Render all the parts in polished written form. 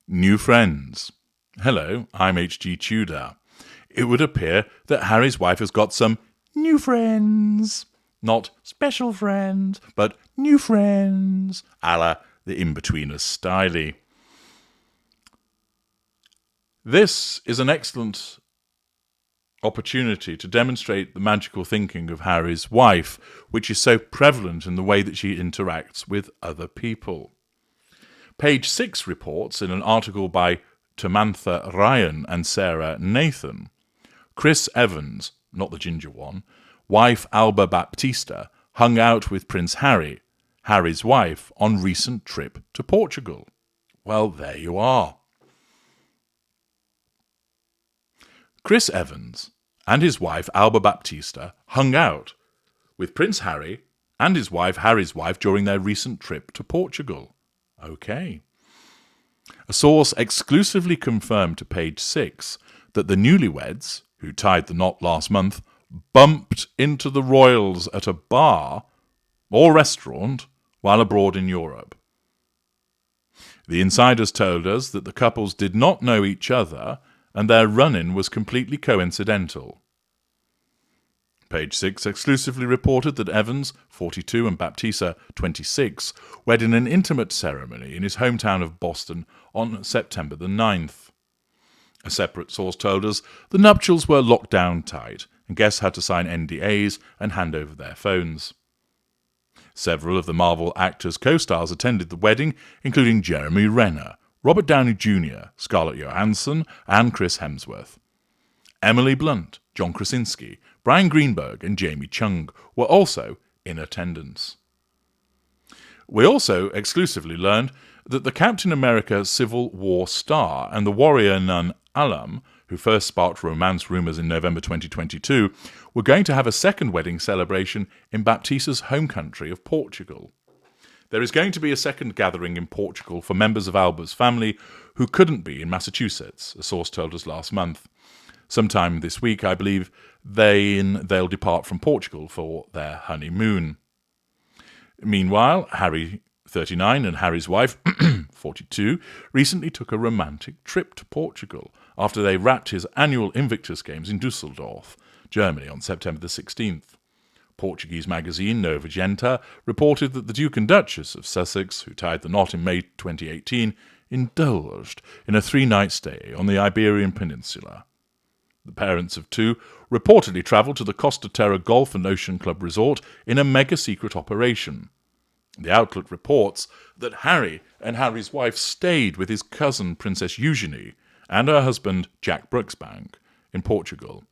New friends. Hello, I'm H.G. Tudor. It would appear that Harry's wife has got some new friends. Not special friends, but new friends, a la the In-Betweeners styley. This is an excellent opportunity to demonstrate the magical thinking of Harry's wife, which is so prevalent in the way that she interacts with other people. Page 6 reports in an article by Tamantha Ryan and Sarah Nathan, Chris Evans, not the ginger one, wife Alba Baptista, hung out with Prince Harry, Harry's wife, on recent trip to Portugal. Well, there you are. Chris Evans and his wife Alba Baptista hung out with Prince Harry and his wife Harry's wife during their recent trip to Portugal. Okay. A source exclusively confirmed to Page 6 that the newlyweds, who tied the knot last month, bumped into the royals at a bar or restaurant while abroad in Europe. The insiders told us that the couples did not know each other and their run-in was completely coincidental. Page 6 exclusively reported that Evans, 42, and Baptista, 26, wed in an intimate ceremony in his hometown of Boston on September the 9th. A separate source told us the nuptials were locked down tight, and guests had to sign NDAs and hand over their phones. Several of the Marvel actors' co-stars attended the wedding, including Jeremy Renner, Robert Downey Jr., Scarlett Johansson, and Chris Hemsworth. Emily Blunt, John Krasinski, Brian Greenberg, and Jamie Chung were also in attendance. We also exclusively learned that the Captain America Civil War star and the warrior nun Alam, who first sparked romance rumours in November 2022, were going to have a second wedding celebration in Baptista's home country of Portugal. There is going to be a second gathering in Portugal for members of Alba's family who couldn't be in Massachusetts, a source told us last month. Sometime this week, I believe, they'll depart from Portugal for their honeymoon. Meanwhile, Harry, 39, and Harry's wife, 42, recently took a romantic trip to Portugal after they wrapped his annual Invictus Games in Dusseldorf, Germany, on September the 16th. Portuguese magazine Nova Genta reported that the Duke and Duchess of Sussex, who tied the knot in May 2018, indulged in a 3-night stay on the Iberian Peninsula. The parents of two reportedly travelled to the Costa Terra Golf and Ocean Club Resort in a mega-secret operation. The outlet reports that Harry and Harry's wife stayed with his cousin Princess Eugenie and her husband Jack Brooksbank in Portugal.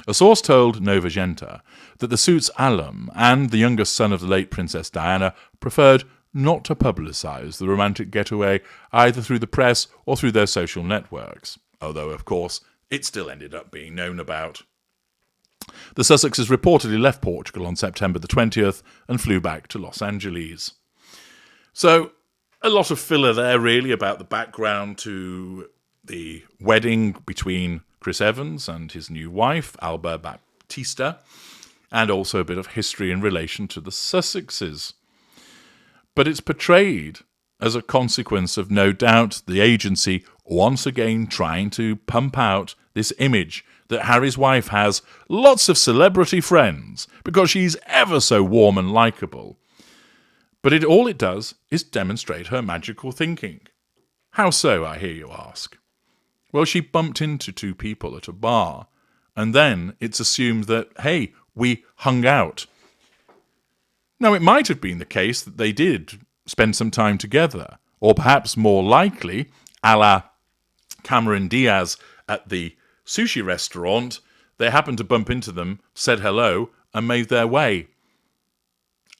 A source told Nova Genta that the suit's alum and the youngest son of the late Princess Diana preferred not to publicise the romantic getaway either through the press or through their social networks, although, of course, it still ended up being known about. The Sussexes reportedly left Portugal on September the 20th and flew back to Los Angeles. So, a lot of filler there, really, about the background to the wedding between Chris Evans and his new wife, Alba Baptista, and also a bit of history in relation to the Sussexes. But it's portrayed as a consequence of, no doubt, the agency once again trying to pump out this image that Harry's wife has lots of celebrity friends because she's ever so warm and likeable. But all it does is demonstrate her magical thinking. How so, I hear you ask? Well, she bumped into two people at a bar, and then it's assumed that, hey, we hung out. Now, it might have been the case that they did spend some time together, or perhaps more likely, a la Cameron Diaz at the sushi restaurant, they happened to bump into them, said hello, and made their way.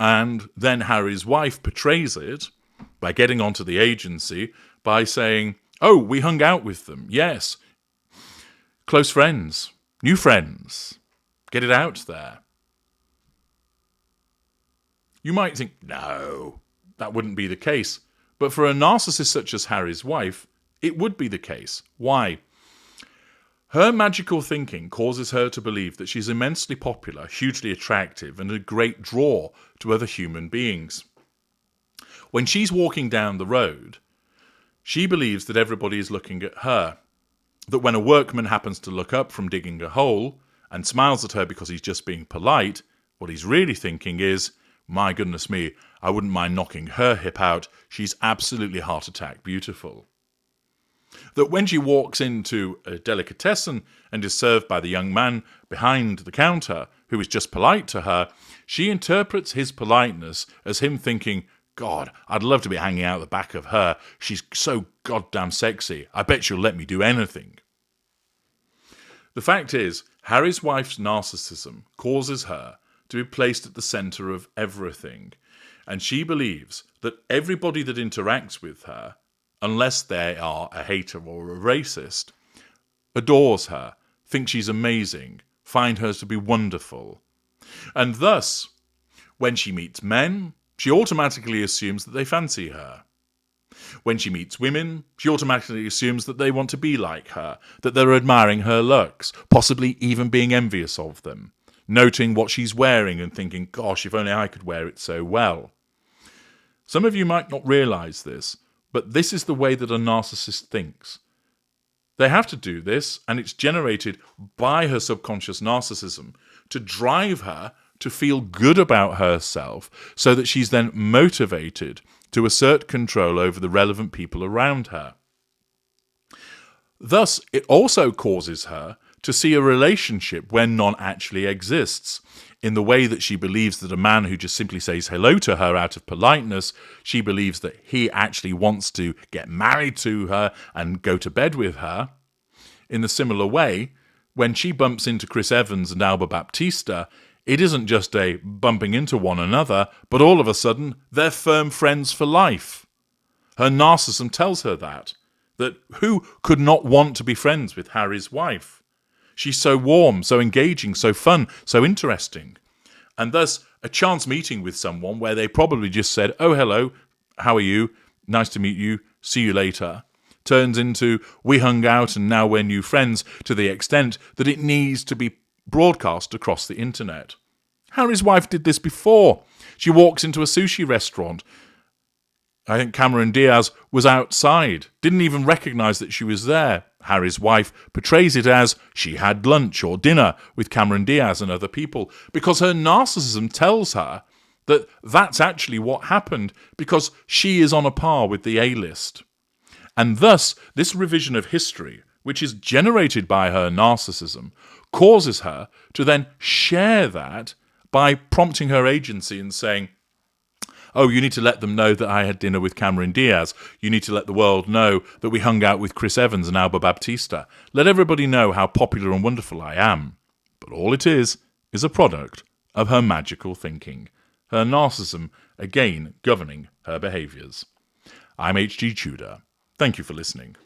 And then Harry's wife portrays it by getting onto the agency by saying, oh, we hung out with them, yes. Close friends, new friends. Get it out there. You might think, no, that wouldn't be the case. But for a narcissist such as Harry's wife, it would be the case. Why? Her magical thinking causes her to believe that she's immensely popular, hugely attractive, and a great draw to other human beings. When she's walking down the road, She believes that everybody is looking at her, that when a workman happens to look up from digging a hole and smiles at her because he's just being polite, what he's really thinking is, my goodness me, I wouldn't mind knocking her hip out. She's absolutely heart attack beautiful. That when she walks into a delicatessen and is served by the young man behind the counter, who is just polite to her, she interprets his politeness as him thinking, God, I'd love to be hanging out the back of her. She's so goddamn sexy. I bet she'll let me do anything. The fact is, Harry's wife's narcissism causes her to be placed at the centre of everything, and she believes that everybody that interacts with her, unless they are a hater or a racist, adores her, thinks she's amazing, find her to be wonderful. And thus, when she meets men, she automatically assumes that they fancy her. When she meets women, she automatically assumes that they want to be like her, that they're admiring her looks, possibly even being envious of them, noting what she's wearing and thinking, gosh, if only I could wear it so well. Some of you might not realise this, but this is the way that a narcissist thinks. They have to do this, and it's generated by her subconscious narcissism to drive her to feel good about herself so that she's then motivated to assert control over the relevant people around her. Thus, it also causes her to see a relationship where none actually exists, in the way that she believes that a man who just simply says hello to her out of politeness, she believes that he actually wants to get married to her and go to bed with her. In a similar way, when she bumps into Chris Evans and Alba Baptista, it isn't just a bumping into one another, but all of a sudden, they're firm friends for life. Her narcissism tells her that who could not want to be friends with Harry's wife? She's so warm, so engaging, so fun, so interesting. And thus, a chance meeting with someone where they probably just said, oh, hello, how are you? Nice to meet you, see you later, turns into, we hung out and now we're new friends, to the extent that it needs to be broadcast across the internet. Harry's wife did this before. She walks into a sushi restaurant. I think Cameron Diaz was outside, didn't even recognise that she was there. Harry's wife portrays it as she had lunch or dinner with Cameron Diaz and other people, because her narcissism tells her that that's actually what happened, because she is on a par with the A-list. And thus, this revision of history, which is generated by her narcissism, causes her to then share that by prompting her agency and saying, oh, you need to let them know that I had dinner with Cameron Diaz. You need to let the world know that we hung out with Chris Evans and Alba Baptista. Let everybody know how popular and wonderful I am. But all it is a product of her magical thinking. Her narcissism, again, governing her behaviours. I'm H.G. Tudor. Thank you for listening.